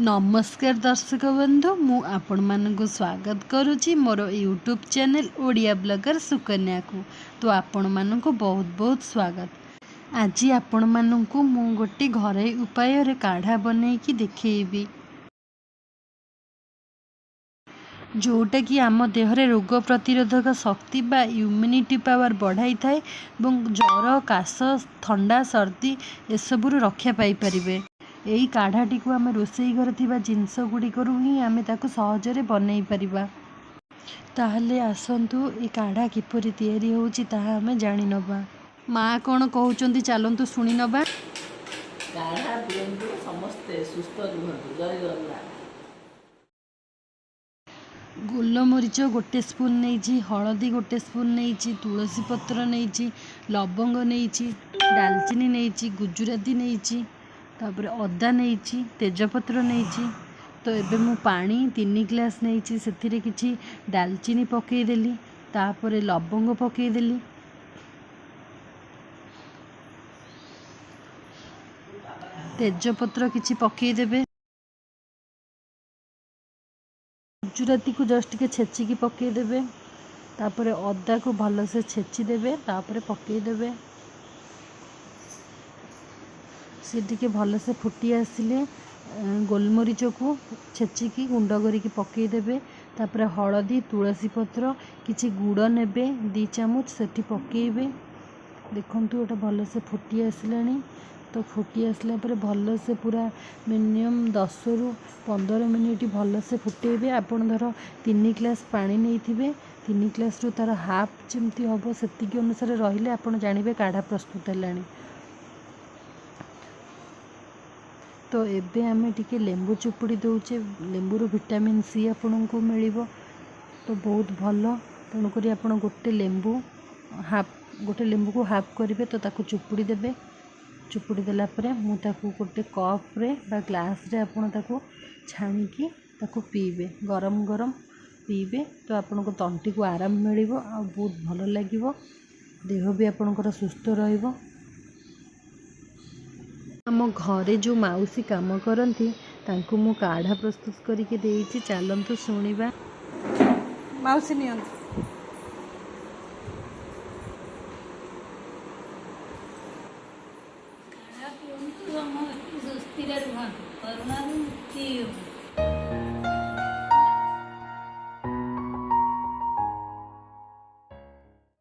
नमस्कार दर्शक बंधु मु आपण मानक स्वागत करुच्ची मोर YouTube channel Odia blogger Sukanya को। तो आपण मानक बहुत बहुत स्वागत। आज आपण मानक मु गोटे घरे उपाय रे काढ़ा बनैकी देखैबी, जोटा कि आम देहरे रोग प्रतिरोधक शक्ति बा इम्यूनिटी पावर बढ़ाई थाए और ज्वर काश थंडा सर्दी एसबू रक्षा पाई परिबे। यही काढ़ाटी को आम रोसई घर थिबा जिनस गुड़िकरू ही आम ताकू सहजरे बनई परिबा। ताहले आसंतु ए काढ़ा किपरि तैयारी होउची ताहा आमे जानि नबा। माँ कौन कहउचंती चलंतु सुनि नबा। काढ़ा पियंतु समस्ते सुस्थ रुहंतु। जय जगन्नाथ। गोलमरीच गोटे स्पून नहीं, हलदी गोटे स्पून नहीं, तुलसी पत्र नहीं, लवंग नहीं, डालचीनी नहीं, गुजुराती नहीं, तापर अदा नहीं, तेजपत्र नहीं। तो एबे मु पानी 3 ग्लास नहीं, से किछि डालचीनी पकईदेली, तापर लवंग पकईदेली, तेजपत्र किछि पकईदेबे, गुजुराती को जस्ट के छेचिकी पकईदेबे, तापर अदा को भल से छेचिदेबे, तापर पकईदेबे। से टिके भल से फुटी आसिले गोलमरीच को छेचिकी गुंड करिकी पकईदेबे, तापर हलदी तुलसी पत्र किछि गुड़ नेबे 2 चामच सेठी पकईबे। देखंतु एटा भल से फुटी आसिलानी। तो फुटी आसला पर भल से पूरा मिनिमम 10 रु 15 मिनिट भल से फुटेबे। आपण धर 3 ग्लास पानी नहीं, 3 ग्लास रु तार हाफ जमती हम से अनुसार रहिले आपण जानिबे काढ़ा प्रस्तुत है। तो एबे आमे टिके लेंबू चुपुड़ी दौचे, लेंबूर विटामिन सी आपन को मिलिबो। तो बहुत भल, तेणुक आपण गोटे लेंबू को हाफ करेंगे। तो ताकू चुपुड़ी देबे, चुपुड़ी देला परे मु ताकू गोटे कप रे बा ग्लास रे आपण ताकू छाणिकी ताकू पीबे, गरम गरम पीबे। तो आपण को तंटी को आराम मिलिबो आ बहुत भल लागिबो, देह भी आपणकर सुस्थ रहिबो। आम घरे जो माउसी काम करती तांकू मु काढ़ा प्रस्तुत करके देइछि, चलंतु सुनिबा। माउसी नियंतु।